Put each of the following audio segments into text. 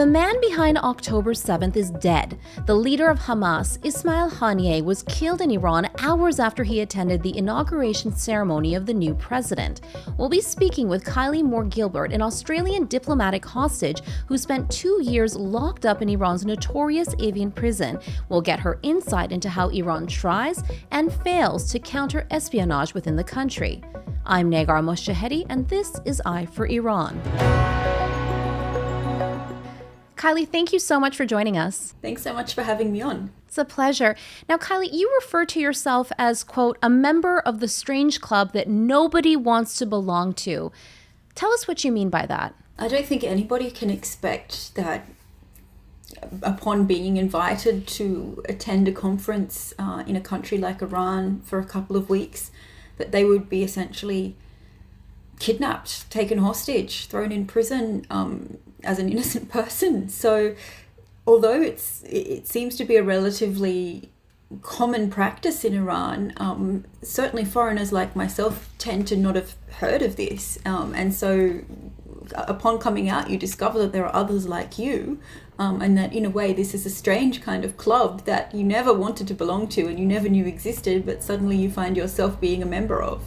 The man behind October 7th is dead. The leader of Hamas, Ismail Haniyeh, was killed in Iran hours after he attended the inauguration ceremony of the new president. We'll be speaking with Kylie Moore-Gilbert, an Australian diplomatic hostage who spent 2 years locked up in Iran's notorious Evin prison. We'll get her insight into how Iran tries and fails to counter espionage within the country. I'm Negar Mojtahedi, and this is Eye for Iran. Kylie, thank you so much for joining us. Thanks so much for having me on. It's a pleasure. Now, Kylie, you refer to yourself as, quote, a member of the strange club that nobody wants to belong to. Tell us what you mean by that. I don't think anybody can expect that upon being invited to attend a conference in a country like Iran for a couple of weeks, that they would be essentially kidnapped, taken hostage, thrown in prison as an innocent person. So although it seems to be a relatively common practice in Iran, certainly foreigners like myself tend to not have heard of this. And so upon coming out, you discover that there are others like you, and that in a way this is a strange kind of club that you never wanted to belong to and you never knew existed, but suddenly you find yourself being a member of.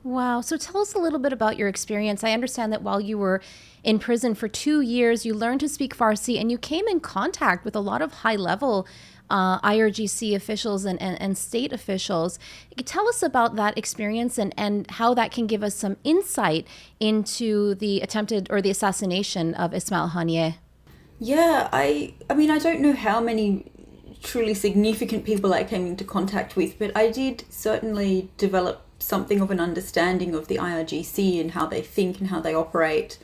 Wow. So tell us a little bit about your experience. I understand that while you were in prison for 2 years, you learned to speak Farsi and you came in contact with a lot of high-level IRGC officials and state officials. Tell us about that experience and how that can give us some insight into the attempted or the assassination of Ismail Haniyeh. Yeah, I mean, I don't know how many truly significant people I came into contact with, but I did certainly develop something of an understanding of the IRGC and how they think and how they operate.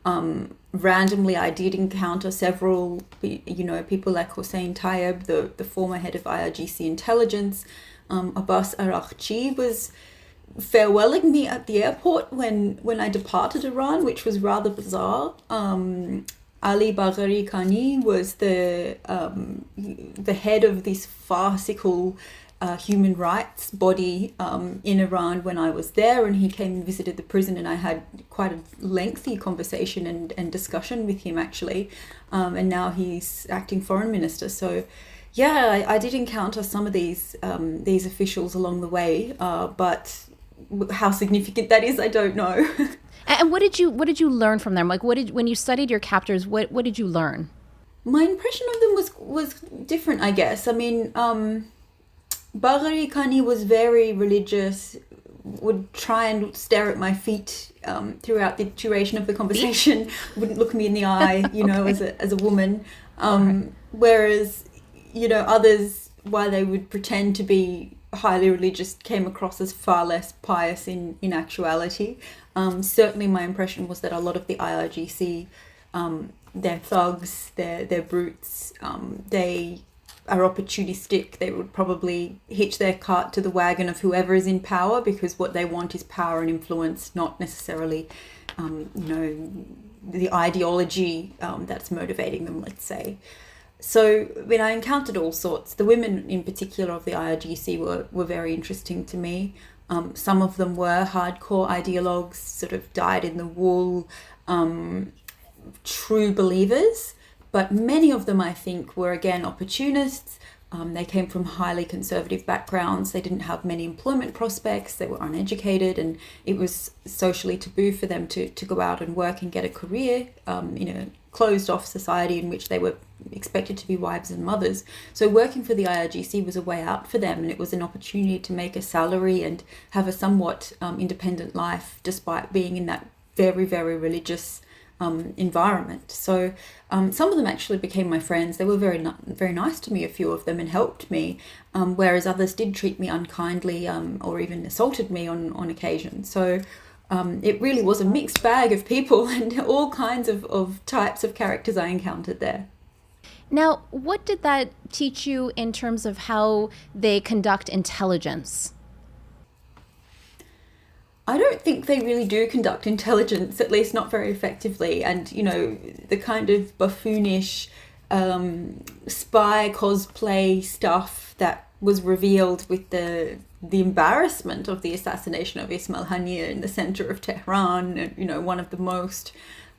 Randomly, I did encounter several, people like Hossein Tayyab, the former head of IRGC intelligence. Abbas Araghchi was farewelling me at the airport when I departed Iran, which was rather bizarre. Ali Bagheri Khani was the head of this farcical human rights body in Iran when I was there, and he came and visited the prison, and I had quite a lengthy conversation and discussion with him actually, and now he's acting foreign minister. So yeah, I did encounter some of these officials along the way, but how significant that is, I don't know. And what did you learn from them? Like, when you studied your captors, what did you learn? My impression of them was different, I guess. I mean, Bagheri Khani was very religious, would try and stare at my feet throughout the duration of the conversation, wouldn't look me in the eye, okay, as a woman. Right. Whereas, others, while they would pretend to be highly religious, came across as far less pious in actuality. Certainly my impression was that a lot of the IRGC, they're thugs, they're brutes, they are opportunistic. They would probably hitch their cart to the wagon of whoever is in power, because what they want is power and influence, not necessarily, the ideology that's motivating them, let's say. So when I encountered all sorts, the women in particular of the IRGC were very interesting to me. Some of them were hardcore ideologues, sort of dyed in the wool, true believers. But many of them, I think, were, again, opportunists. They came from highly conservative backgrounds. They didn't have many employment prospects. They were uneducated, and it was socially taboo for them to go out and work and get a career in a closed-off society in which they were expected to be wives and mothers. So working for the IRGC was a way out for them, and it was an opportunity to make a salary and have a somewhat independent life, despite being in that very, very religious environment. So some of them actually became my friends. They were very nice to me, a few of them, and helped me, whereas others did treat me unkindly or even assaulted me on occasion. So it really was a mixed bag of people and all kinds of types of characters I encountered there. Now, what did that teach you in terms of how they conduct intelligence? I don't think they really do conduct intelligence, at least not very effectively. And, the kind of buffoonish spy cosplay stuff that was revealed with the embarrassment of the assassination of Ismail Haniyeh in the center of Tehran, one of the most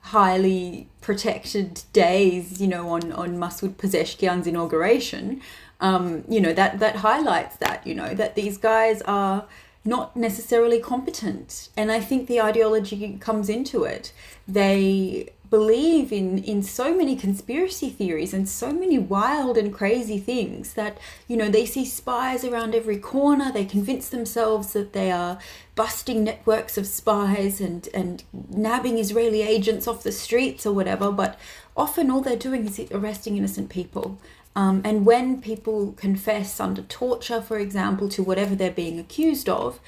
highly protected days, on Masoud Pezeshkian's inauguration, that highlights that, that these guys are not necessarily competent. And I think the ideology comes into it. They believe in so many conspiracy theories and so many wild and crazy things that, they see spies around every corner. They convince themselves that they are busting networks of spies and nabbing Israeli agents off the streets or whatever. But often all they're doing is arresting innocent people. And when people confess under torture, for example, to whatever they're being accused of,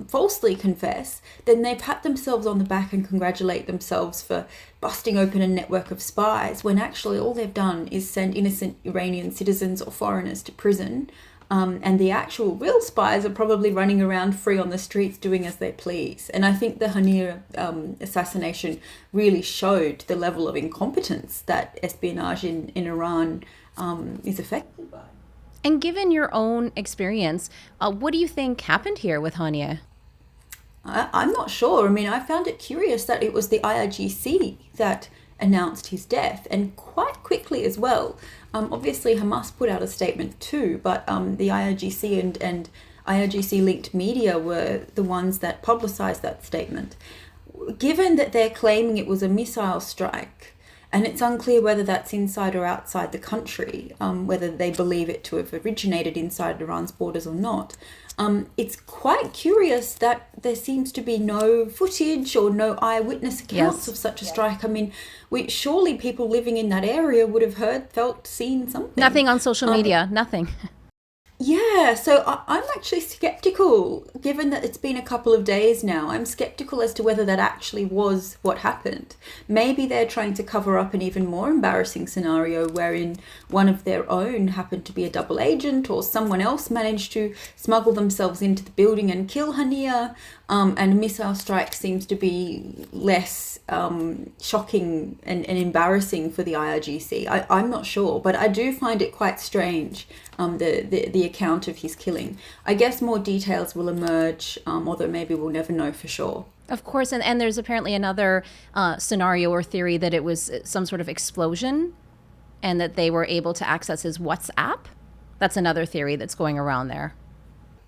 falsely confess, then they pat themselves on the back and congratulate themselves for busting open a network of spies, when actually all they've done is send innocent Iranian citizens or foreigners to prison. And the actual real spies are probably running around free on the streets doing as they please. And I think the Haniyeh assassination really showed the level of incompetence that espionage in Iran is affected by. And given your own experience, what do you think happened here with Haniyeh? I'm not sure. I mean, I found it curious that it was the IRGC that announced his death, and quite quickly as well. Obviously, Hamas put out a statement too, but the IRGC and IRGC-linked media were the ones that publicised that statement. Given that they're claiming it was a missile strike, and it's unclear whether that's inside or outside the country, whether they believe it to have originated inside Iran's borders or not. It's quite curious that there seems to be no footage or no eyewitness accounts of such a strike. I mean, surely people living in that area would have heard, felt, seen something. Nothing on social media, nothing. Yeah, so I'm actually skeptical, given that it's been a couple of days now. I'm skeptical as to whether that actually was what happened. Maybe they're trying to cover up an even more embarrassing scenario wherein one of their own happened to be a double agent, or someone else managed to smuggle themselves into the building and kill Haniyeh. And a missile strike seems to be less shocking and embarrassing for the IRGC. I'm not sure, but I do find it quite strange, the account of his killing. I guess more details will emerge, although maybe we'll never know for sure. Of course, and there's apparently another scenario or theory that it was some sort of explosion and that they were able to access his WhatsApp. That's another theory that's going around there.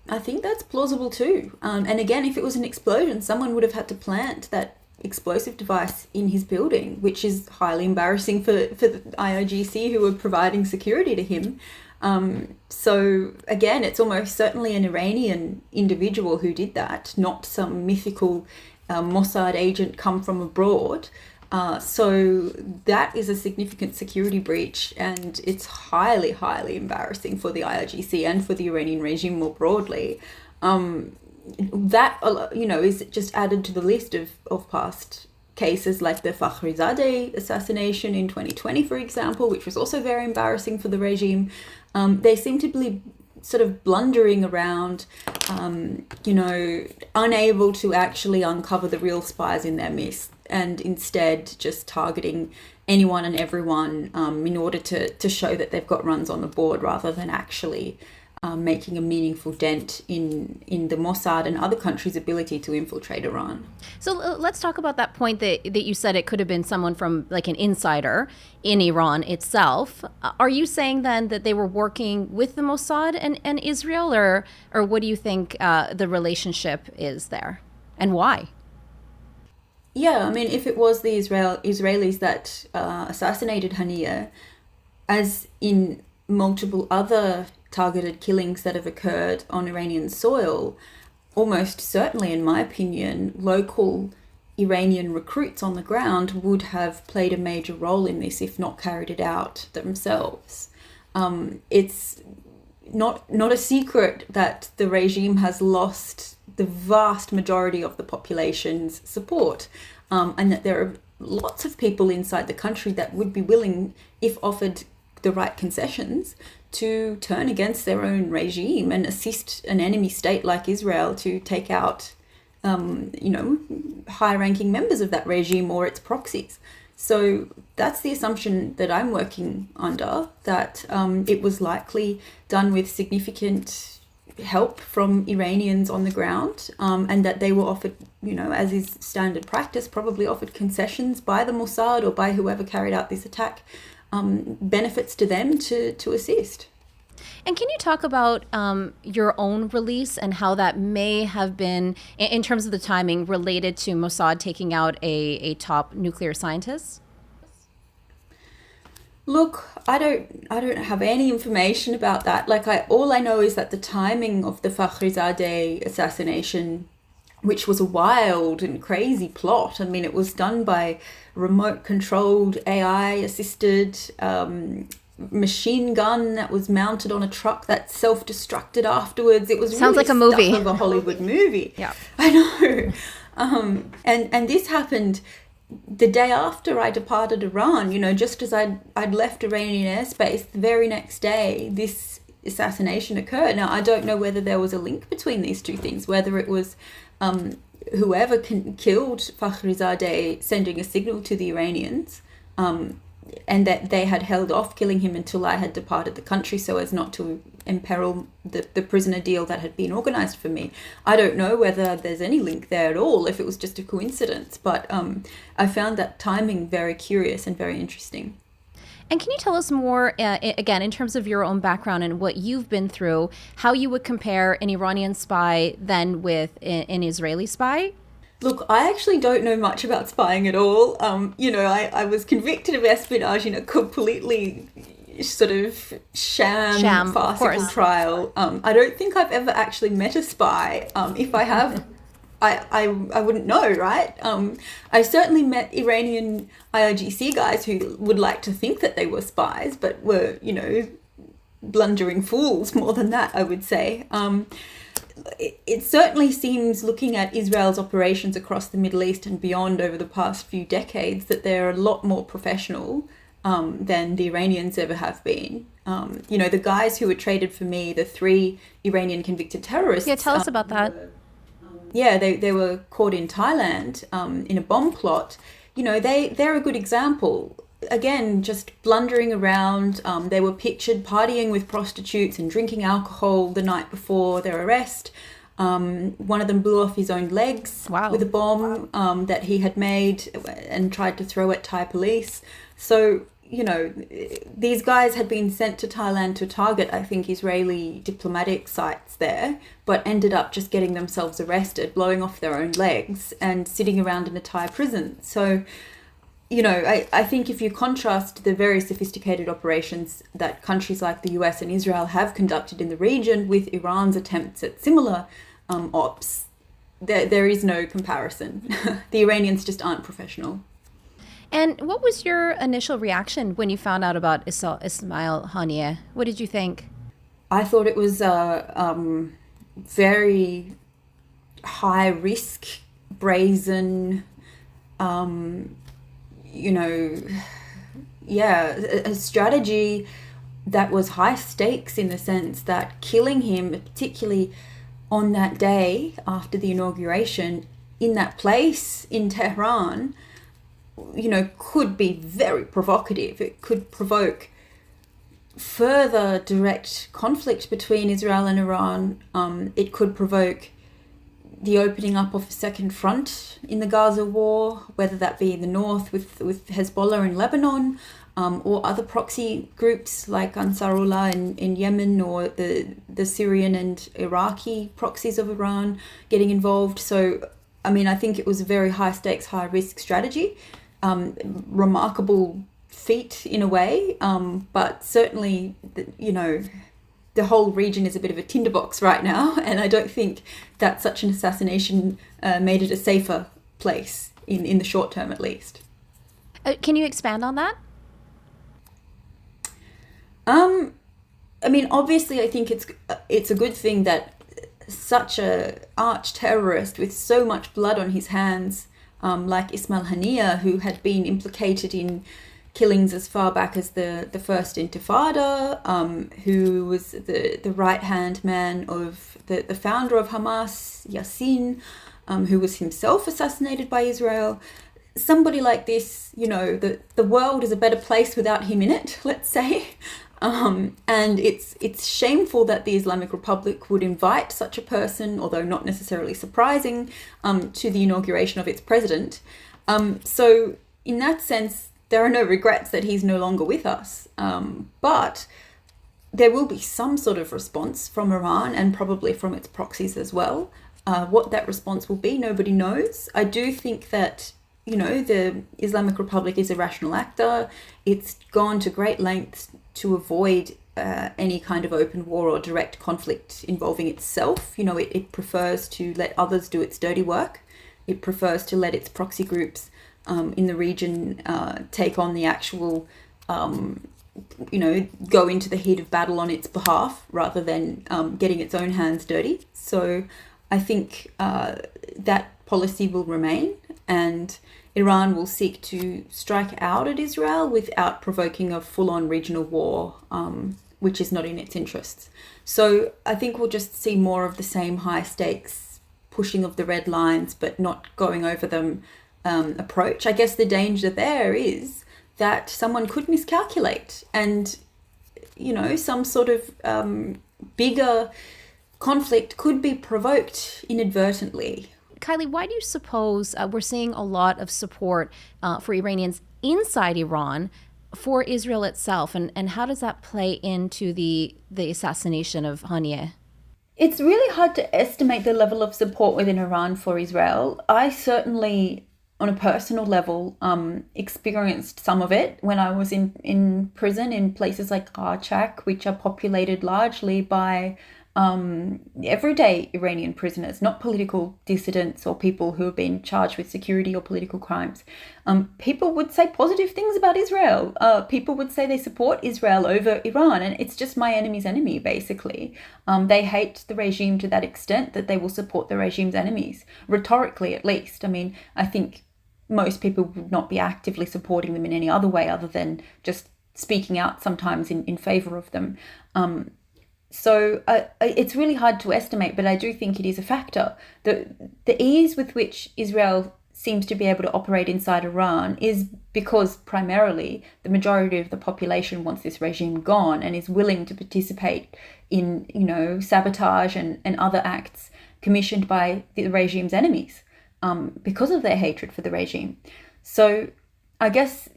I think that's plausible too. And again, if it was an explosion, someone would have had to plant that explosive device in his building, which is highly embarrassing for the IRGC who were providing security to him. So again, it's almost certainly an Iranian individual who did that, not some mythical Mossad agent come from abroad. So that is a significant security breach, and it's highly, highly embarrassing for the IRGC and for the Iranian regime more broadly. That, is just added to the list of past cases like the Fakhrizadeh assassination in 2020, for example, which was also very embarrassing for the regime. They seem to be sort of blundering around, unable to actually uncover the real spies in their midst, and instead just targeting anyone and everyone in order to show that they've got runs on the board, rather than actually making a meaningful dent in the Mossad and other countries' ability to infiltrate Iran. So let's talk about that point that you said it could have been someone from like an insider in Iran itself. Are you saying then that they were working with the Mossad and Israel, or what do you think the relationship is there, and why? Yeah, I mean, if it was the Israelis that assassinated Haniyeh, as in multiple other targeted killings that have occurred on Iranian soil, almost certainly, in my opinion, local Iranian recruits on the ground would have played a major role in this, if not carried it out themselves. It's not a secret that the regime has lost the vast majority of the population's support, and that there are lots of people inside the country that would be willing, if offered the right concessions, to turn against their own regime and assist an enemy state like Israel to take out, high-ranking members of that regime or its proxies. So that's the assumption that I'm working under, that it was likely done with significant help from Iranians on the ground, and that they were offered, as is standard practice, probably offered concessions by the Mossad or by whoever carried out this attack, benefits to them to assist. And can you talk about your own release and how that may have been, in terms of the timing, related to Mossad taking out a top nuclear scientist? Look, I don't have any information about that. All I know is that the timing of the Fakhrizadeh assassination, which was a wild and crazy plot. I mean, it was done by remote-controlled, AI-assisted machine gun that was mounted on a truck that self-destructed afterwards. It was sounds really like a movie of a Hollywood movie. Yeah, I know. And this happened the day after I departed Iran. Just as I'd left Iranian airspace, the very next day this assassination occurred. Now, I don't know whether there was a link between these two things, whether it was whoever killed Fakhrizadeh sending a signal to the Iranians, and that they had held off killing him until I had departed the country so as not to imperil the prisoner deal that had been organised for me. I don't know whether there's any link there at all, if it was just a coincidence, but I found that timing very curious and very interesting. And can you tell us more, again, in terms of your own background and what you've been through, how you would compare an Iranian spy then with an Israeli spy? Look, I actually don't know much about spying at all. I was convicted of espionage in a completely sort of sham farcical trial. I don't think I've ever actually met a spy. If I have, I wouldn't know, right? I certainly met Iranian IRGC guys who would like to think that they were spies, but were, blundering fools more than that, I would say. It certainly seems, looking at Israel's operations across the Middle East and beyond over the past few decades, that they're a lot more professional than the Iranians ever have been. The guys who were traded for me, the 3 Iranian convicted terrorists. Yeah, tell us about that. They were caught in Thailand in a bomb plot. They're a good example. Again, just blundering around. They were pictured partying with prostitutes and drinking alcohol the night before their arrest. One of them blew off his own legs with a bomb that he had made and tried to throw at Thai police. So, these guys had been sent to Thailand to target, I think, Israeli diplomatic sites there, but ended up just getting themselves arrested, blowing off their own legs and sitting around in a Thai prison. So, I think if you contrast the very sophisticated operations that countries like the US and Israel have conducted in the region with Iran's attempts at similar ops, there is no comparison. The Iranians just aren't professional. And what was your initial reaction when you found out about Ismail Haniyeh? What did you think? I thought it was very high risk, brazen, a strategy that was high stakes, in the sense that killing him, particularly on that day after the inauguration, in that place in Tehran, could be very provocative. It could provoke further direct conflict between Israel and Iran. It could provoke the opening up of a second front in the Gaza war, whether that be in the north with Hezbollah in Lebanon, or other proxy groups like Ansarullah in Yemen, or the Syrian and Iraqi proxies of Iran getting involved. So, I think it was a very high stakes, high risk strategy. Remarkable feat in a way, but certainly, the whole region is a bit of a tinderbox right now, and I don't think that such an assassination made it a safer place in the short term, at least. Can you expand on that? Obviously, I think it's a good thing that such a arch terrorist with so much blood on his hands, like Ismail Haniyeh, who had been implicated in killings as far back as the First Intifada, who was the right-hand man of the founder of Hamas, Yassin, who was himself assassinated by Israel. Somebody like this, the world is a better place without him in it, let's say. And it's shameful that the Islamic Republic would invite such a person, although not necessarily surprising, to the inauguration of its president. So in that sense, there are no regrets that he's no longer with us. But there will be some sort of response from Iran and probably from its proxies as well. What that response will be, nobody knows. I do think that, the Islamic Republic is a rational actor. It's gone to great lengths to avoid any kind of open war or direct conflict involving itself. It prefers to let others do its dirty work. It prefers to let its proxy groups in the region take on the actual, go into the heat of battle on its behalf rather than getting its own hands dirty. So I think that policy will remain, and Iran will seek to strike out at Israel without provoking a full-on regional war, which is not in its interests. So I think we'll just see more of the same high-stakes pushing of the red lines, but not going over them approach. I guess the danger there is that someone could miscalculate and, some sort of bigger conflict could be provoked inadvertently. Kylie, why do you suppose we're seeing a lot of support for Iranians inside Iran for Israel itself? And how does that play into the assassination of Haniyeh? It's really hard to estimate the level of support within Iran for Israel. I certainly, on a personal level, experienced some of it when I was in prison in places like Qarchak, which are populated largely by everyday Iranian prisoners, not political dissidents or people who have been charged with security or political crimes. People would say positive things about Israel. People would say they support Israel over Iran, and it's just my enemy's enemy, basically. They hate the regime to that extent that they will support the regime's enemies, rhetorically at least. I mean, I think most people would not be actively supporting them in any other way other than just speaking out sometimes in favor of them. So it's really hard to estimate, but I do think it is a factor. The ease with which Israel seems to be able to operate inside Iran is because primarily the majority of the population wants this regime gone and is willing to participate in, sabotage and other acts commissioned by the regime's enemies because of their hatred for the regime. So I guess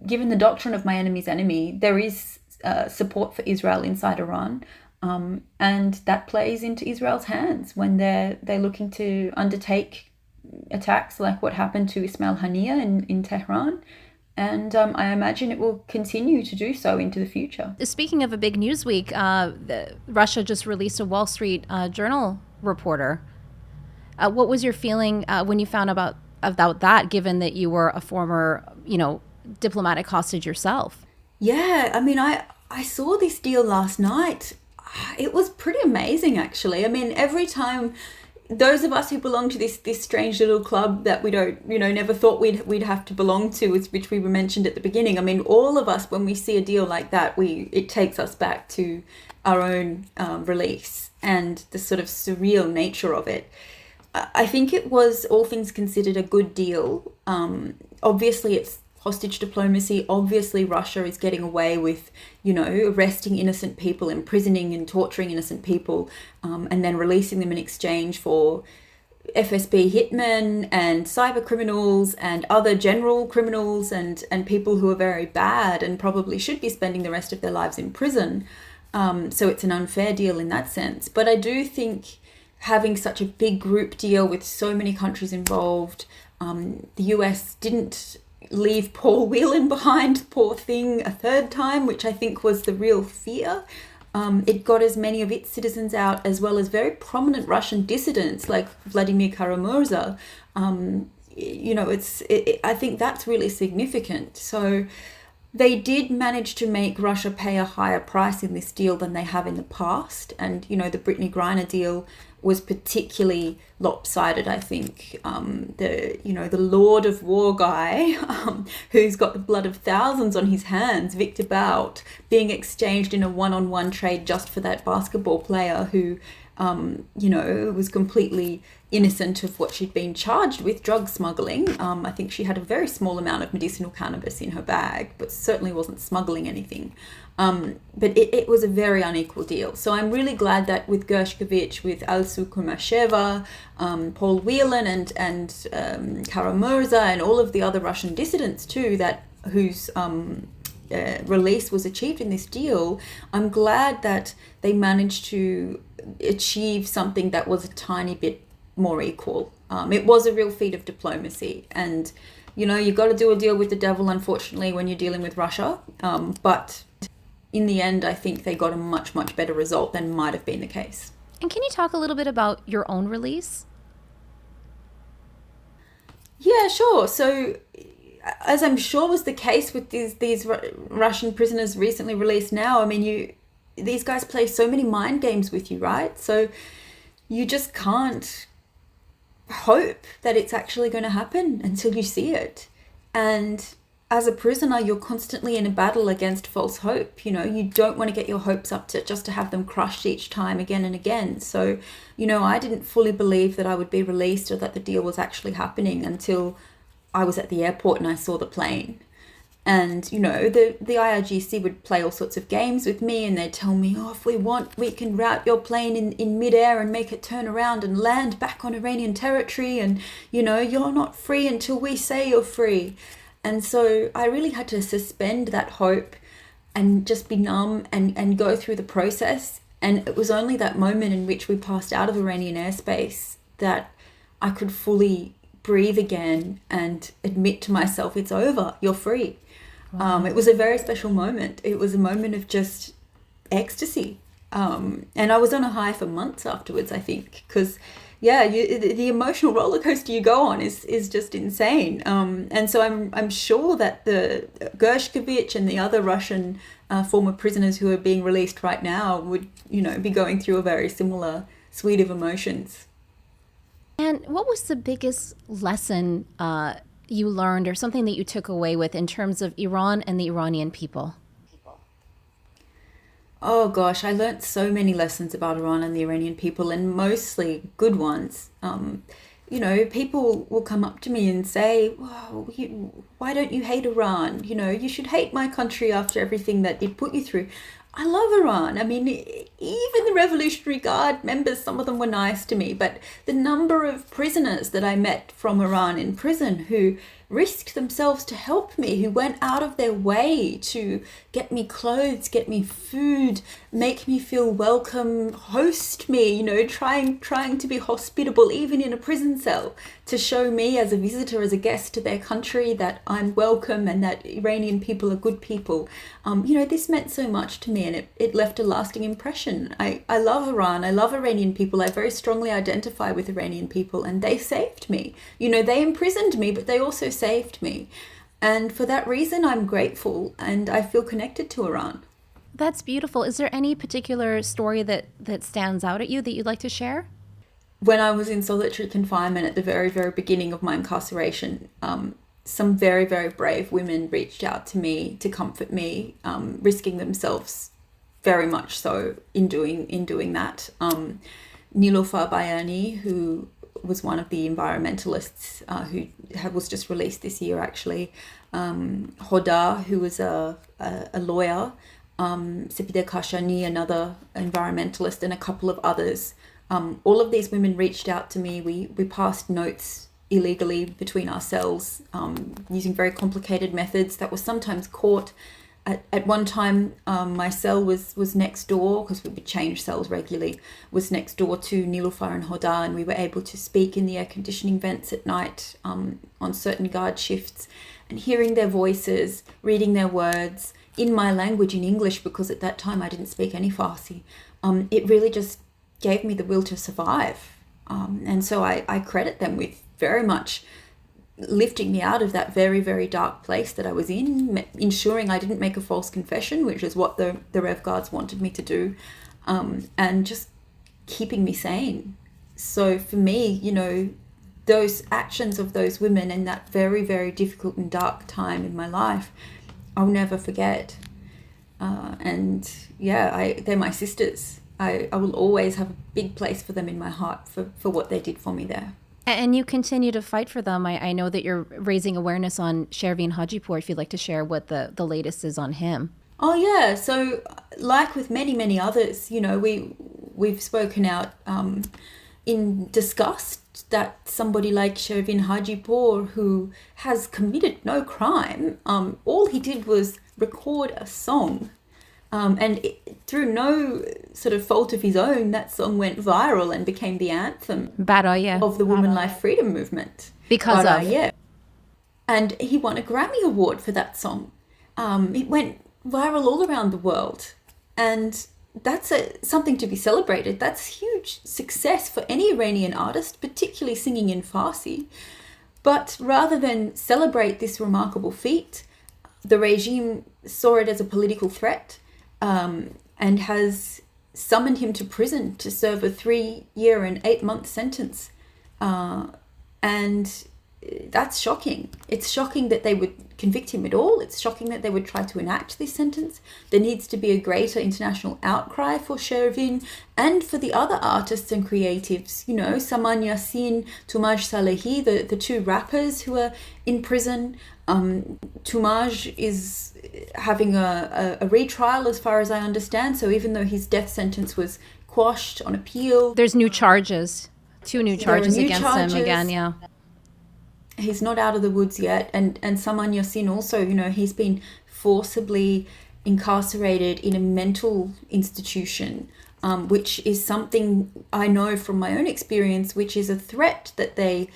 given the doctrine of my enemy's enemy, there is support for Israel inside Iran, and that plays into Israel's hands when they're looking to undertake attacks like what happened to Ismail Haniyeh in Tehran, and I imagine it will continue to do so into the future. Speaking of a big news week, Russia just released a Wall Street Journal reporter. What was your feeling when you found about that, given that you were a former, diplomatic hostage yourself? Yeah, I mean, I saw this deal last night. It was pretty amazing, actually. I mean, every time those of us who belong to this strange little club that we don't, never thought we'd have to belong to, which we were mentioned at the beginning. I mean, all of us, when we see a deal like that, it takes us back to our own release and the sort of surreal nature of it. I think it was, all things considered, a good deal. Obviously, it's hostage diplomacy. Obviously, Russia is getting away with, arresting innocent people, imprisoning and torturing innocent people, and then releasing them in exchange for FSB hitmen and cyber criminals and other general criminals and people who are very bad and probably should be spending the rest of their lives in prison. So it's an unfair deal in that sense. But I do think having such a big group deal with so many countries involved, the US didn't leave Paul Whelan behind, poor thing, a third time, which I think was the real fear. It got as many of its citizens out, as well as very prominent Russian dissidents like Vladimir Kara-Murza. I think that's really significant. So they did manage to make Russia pay a higher price in this deal than they have in the past. And, the Brittany Griner deal was particularly lopsided, I think. The Lord of War guy, who's got the blood of thousands on his hands, Victor Bout, being exchanged in a one-on-one trade just for that basketball player who, was completely innocent of what she'd been charged with, drug smuggling. I think she had a very small amount of medicinal cannabis in her bag, but certainly wasn't smuggling anything. But it was a very unequal deal. So I'm really glad that with Gershkovich, with Alsu Kumasheva, Paul Whelan and Kara-Murza and all of the other Russian dissidents too, that whose release was achieved in this deal, I'm glad that they managed to achieve something that was a tiny bit more equal. It was a real feat of diplomacy, and you've got to do a deal with the devil, unfortunately, when you're dealing with Russia, but in the end I think they got a much better result than might have been the case. And can you talk a little bit about your own release? Yeah, sure. So as I'm sure was the case with these Russian prisoners recently released now, I mean, these guys play so many mind games with you, right? So you just can't hope that it's actually going to happen until you see it. And as a prisoner, you're constantly in a battle against false hope. You don't want to get your hopes up just to have them crushed each time again and again. So, I didn't fully believe that I would be released or that the deal was actually happening until I was at the airport and I saw the plane. And, the IRGC would play all sorts of games with me, and they'd tell me, if we want, we can route your plane in midair and make it turn around and land back on Iranian territory. And, you're not free until we say you're free. And so I really had to suspend that hope and just be numb and go through the process. And it was only that moment in which we passed out of Iranian airspace that I could fully breathe again and admit to myself, it's over, you're free. Wow. It was a very special moment. It was a moment of just ecstasy. And I was on a high for months afterwards, I think, because the emotional roller coaster you go on is just insane. And so I'm sure that the Gershkovich and the other Russian former prisoners who are being released right now would, be going through a very similar suite of emotions. And what was the biggest lesson you learned, or something that you took away with in terms of Iran and the Iranian people? Oh gosh, I learnt so many lessons about Iran and the Iranian people, and mostly good ones. People will come up to me and say, why don't you hate Iran? You should hate my country after everything that it put you through. I love Iran. I mean, even the Revolutionary Guard members, some of them were nice to me, but the number of prisoners that I met from Iran in prison who risked themselves to help me, who went out of their way to get me clothes, get me food, make me feel welcome, host me, trying to be hospitable, even in a prison cell, to show me as a visitor, as a guest to their country, that I'm welcome and that Iranian people are good people. This meant so much to me, and it left a lasting impression. I love Iran. I love Iranian people. I very strongly identify with Iranian people, and they saved me. They imprisoned me, but they also saved me. And for that reason, I'm grateful and I feel connected to Iran. That's beautiful. Is there any particular story that stands out at you that you'd like to share? When I was in solitary confinement at the very, very beginning of my incarceration, some very, very brave women reached out to me to comfort me, risking themselves very much so in doing that. Niloufar Bayani, who was one of the environmentalists who was just released this year, actually. Hoda, who was a lawyer. Sepide Kashani, another environmentalist, and a couple of others. All of these women reached out to me. We passed notes illegally between ourselves using very complicated methods that were sometimes caught. At one time, my cell was next door, because we would change cells regularly, was next door to Niloufar and Hoda, and we were able to speak in the air conditioning vents at night on certain guard shifts, and hearing their voices, reading their words in my language, in English, because at that time I didn't speak any Farsi. It really just gave me the will to survive. And so I credit them with very much lifting me out of that very, very dark place that I was in, ensuring I didn't make a false confession, which is what the Rev Guards wanted me to do, and just keeping me sane. So for me, those actions of those women in that very, very difficult and dark time in my life, I'll never forget. They're my sisters. I will always have a big place for them in my heart for what they did for me there. And you continue to fight for them. I know that you're raising awareness on Sherin Hajipur, if you'd like to share what the latest is on him. Oh yeah, so like with many others, we've spoken out in disgust that somebody like Sherin Hajipur, who has committed no crime, all he did was record a song. Through no sort of fault of his own, that song went viral and became the anthem of the Women Life Freedom Movement. Because of? Yeah. And he won a Grammy Award for that song. It went viral all around the world. And that's something to be celebrated. That's huge success for any Iranian artist, particularly singing in Farsi. But rather than celebrate this remarkable feat, the regime saw it as a political threat, and has summoned him to prison to serve a 3-year and 8-month sentence. And that's shocking. It's shocking that they would convict him at all. It's shocking that they would try to enact this sentence. There needs to be a greater international outcry for Sherin and for the other artists and creatives. Saman Yassin, Toumaj Salehi, the 2 rappers who are in prison. Toumaj is having a retrial, as far as I understand. So even though his death sentence was quashed on appeal, there's new charges. 2 new charges against him again, yeah. He's not out of the woods yet. And Saman Yassin also, he's been forcibly incarcerated in a mental institution, which is something I know from my own experience, which is a threat that they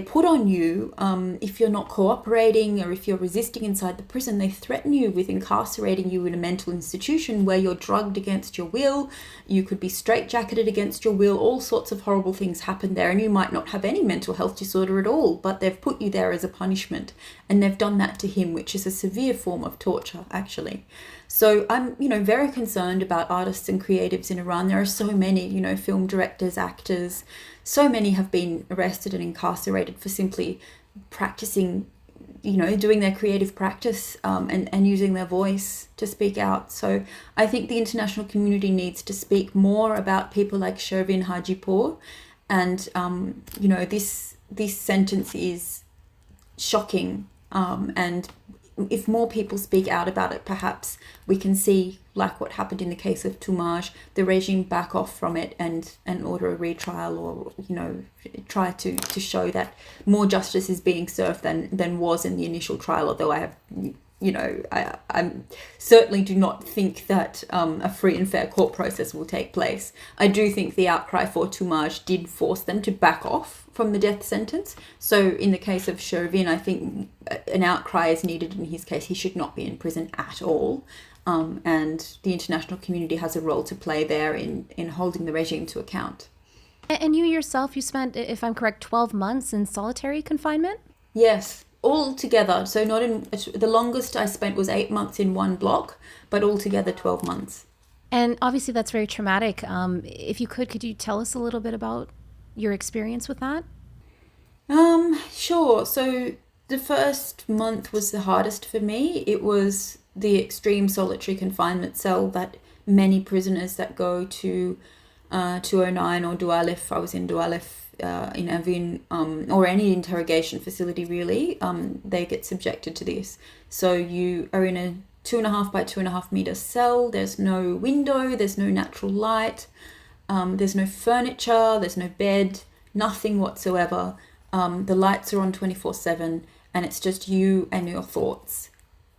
put on you if you're not cooperating or if you're resisting inside the prison. They threaten you with incarcerating you in a mental institution where you're drugged against your will. You could be straitjacketed against your will. All sorts of horrible things happen there, and you might not have any mental health disorder at all, but they've put you there as a punishment. And they've done that to him, which is a severe form of torture, actually. So I'm, very concerned about artists and creatives in Iran. There are so many, film directors, actors. So many have been arrested and incarcerated for simply practicing, doing their creative practice and using their voice to speak out. So I think the international community needs to speak more about people like Sherin Hajipur. And, this sentence is shocking. And if more people speak out about it, perhaps we can see, like what happened in the case of Toumaj, the regime back off from it and order a retrial, or try to show that more justice is being served than was in the initial trial. Although I have, I certainly do not think that a free and fair court process will take place. I do think the outcry for Toumaj did force them to back off from the death sentence. So in the case of Sherin, I think an outcry is needed in his case. He should not be in prison at all. And the international community has a role to play there in holding the regime to account. And you yourself, you spent, if I'm correct, 12 months in solitary confinement? Yes, all together. So not in the longest I spent was 8 months in one block, but altogether 12 months. And obviously that's very traumatic. If you could you tell us a little bit about your experience with that? Sure. So the first month was the hardest for me. It was the extreme solitary confinement cell that many prisoners that go to 209 or Dualif, I was in Dualif in Evin, or any interrogation facility really, they get subjected to this. So you are in a 2.5 by 2.5 meter cell. There's no window, there's no natural light, there's no furniture, there's no bed, nothing whatsoever. The lights are on 24/7, and it's just you and your thoughts.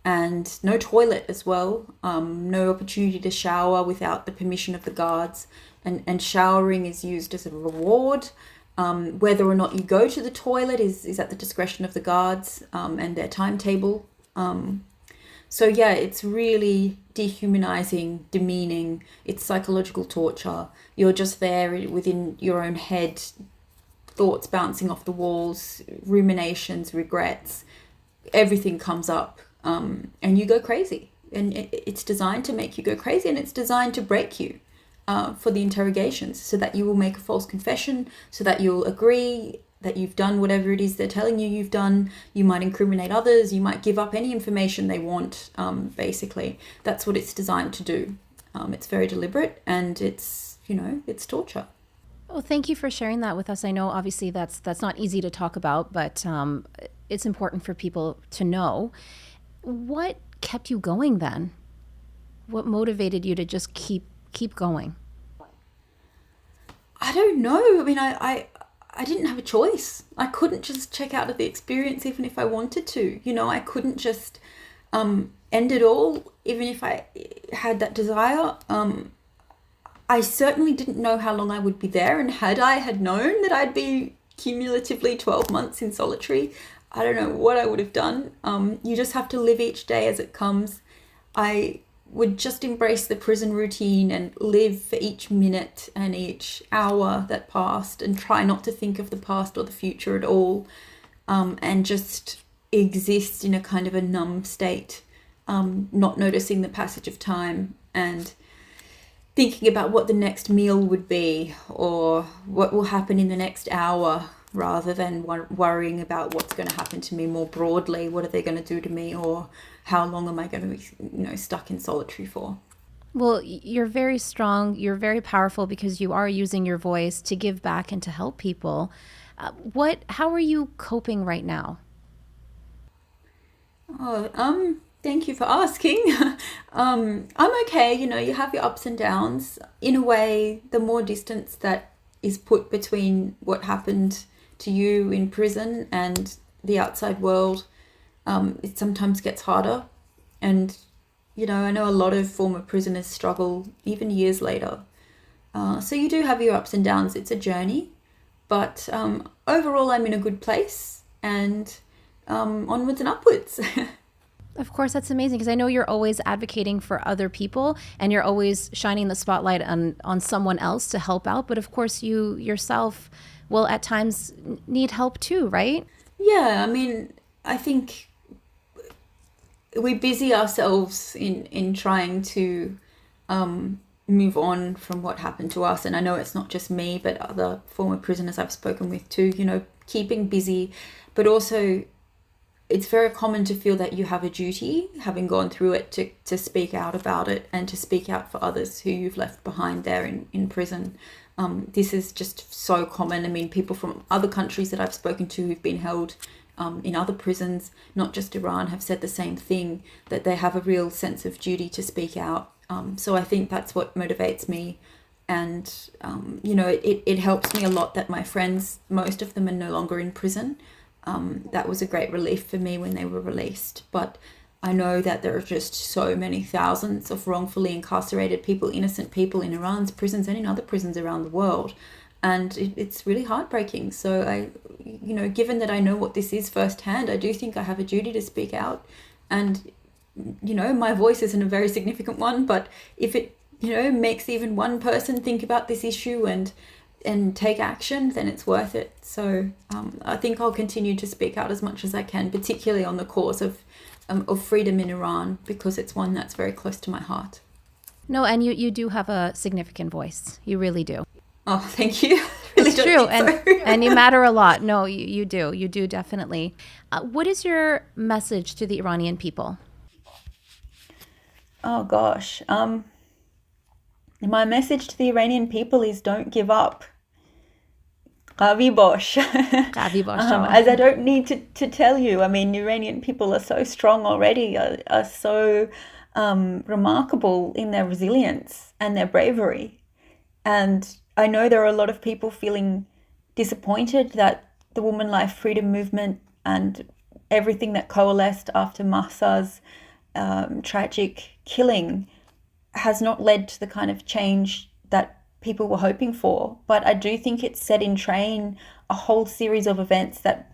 And no toilet as well, no opportunity to shower without the permission of the guards, and showering is used as a reward. Whether or not you go to the toilet is at the discretion of the guards and their timetable. So yeah, it's really dehumanizing, demeaning. It's psychological torture. You're just there within your own head, thoughts bouncing off the walls, ruminations, regrets, everything comes up. And you go crazy, and it's designed to make you go crazy, and it's designed to break you for the interrogations, so that you will make a false confession, so that you'll agree that you've done whatever it is they're telling you you've done. You might incriminate others, you might give up any information they want, basically. That's what it's designed to do. It's very deliberate, and it's it's torture. Well, thank you for sharing that with us. I know obviously that's not easy to talk about, but it's important for people to know. What kept you going then? What motivated you to just keep going? I don't know. I mean, I didn't have a choice. I couldn't just check out of the experience even if I wanted to. I couldn't just end it all even if I had that desire. I certainly didn't know how long I would be there, and had known that I'd be cumulatively 12 months in solitary, I don't know what I would have done. You just have to live each day as it comes. I would just embrace the prison routine and live for each minute and each hour that passed, and try not to think of the past or the future at all, and just exist in a kind of a numb state, not noticing the passage of time and thinking about what the next meal would be or what will happen in the next hour, rather than worrying about what's going to happen to me more broadly. What are they going to do to me, or how long am I going to be, stuck in solitary for? Well, you're very strong. You're very powerful because you are using your voice to give back and to help people. How are you coping right now? Thank you for asking. I'm okay. You have your ups and downs. In a way, the more distance that is put between what happened to you in prison and the outside world, it sometimes gets harder. And, I know a lot of former prisoners struggle even years later. So you do have your ups and downs. It's a journey. But overall, I'm in a good place, and onwards and upwards. Of course, that's amazing, because I know you're always advocating for other people and you're always shining the spotlight on someone else to help out. But of course, you yourself will at times need help too, right? Yeah, I mean, I think we busy ourselves in trying to move on from what happened to us. And I know it's not just me, but other former prisoners I've spoken with too, keeping busy, but also it's very common to feel that you have a duty, having gone through it, to speak out about it and to speak out for others who you've left behind there in prison. This is just so common. I mean, people from other countries that I've spoken to who've been held in other prisons, not just Iran, have said the same thing, that they have a real sense of duty to speak out. So I think that's what motivates me. And, it helps me a lot that my friends, most of them are no longer in prison. That was a great relief for me when they were released. But I know that there are just so many thousands of wrongfully incarcerated people, innocent people in Iran's prisons and in other prisons around the world. And it's really heartbreaking. So given that I know what this is firsthand, I do think I have a duty to speak out. And, my voice isn't a very significant one, but if it, makes even one person think about this issue and take action, then it's worth it. So I think I'll continue to speak out as much as I can, particularly on the cause of freedom in Iran, because it's one that's very close to my heart. No, and you do have a significant voice. You really do. Oh, thank you. Really it's true, and you matter a lot. No, you do definitely. What is your message to the Iranian people? Oh gosh, my message to the Iranian people is don't give up. Qavi bosh. As I don't need to tell you, I mean, Iranian people are so strong already, are so remarkable in their resilience and their bravery. And I know there are a lot of people feeling disappointed that the Woman Life Freedom Movement and everything that coalesced after Mahsa's tragic killing has not led to the kind of change that people were hoping for. But I do think it's set in train a whole series of events that,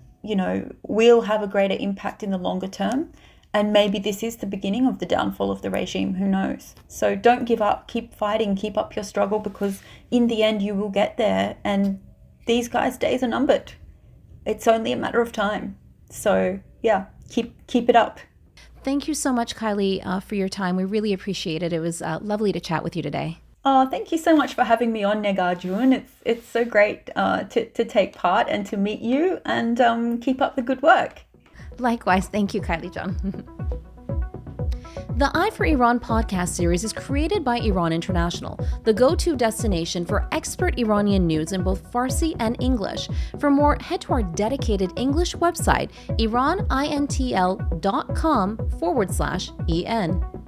will have a greater impact in the longer term. And maybe this is the beginning of the downfall of the regime, who knows? So don't give up, keep fighting, keep up your struggle, because in the end you will get there, and these guys' days are numbered. It's only a matter of time. So yeah, keep it up. Thank you so much, Kylie, for your time. We really appreciate it. It was lovely to chat with you today. Oh, thank you so much for having me on, Negar June. It's so great to take part and to meet you, and keep up the good work. Likewise. Thank you, Kylie John. The Eye for Iran podcast series is created by Iran International, the go-to destination for expert Iranian news in both Farsi and English. For more, head to our dedicated English website, iranintl.com/en.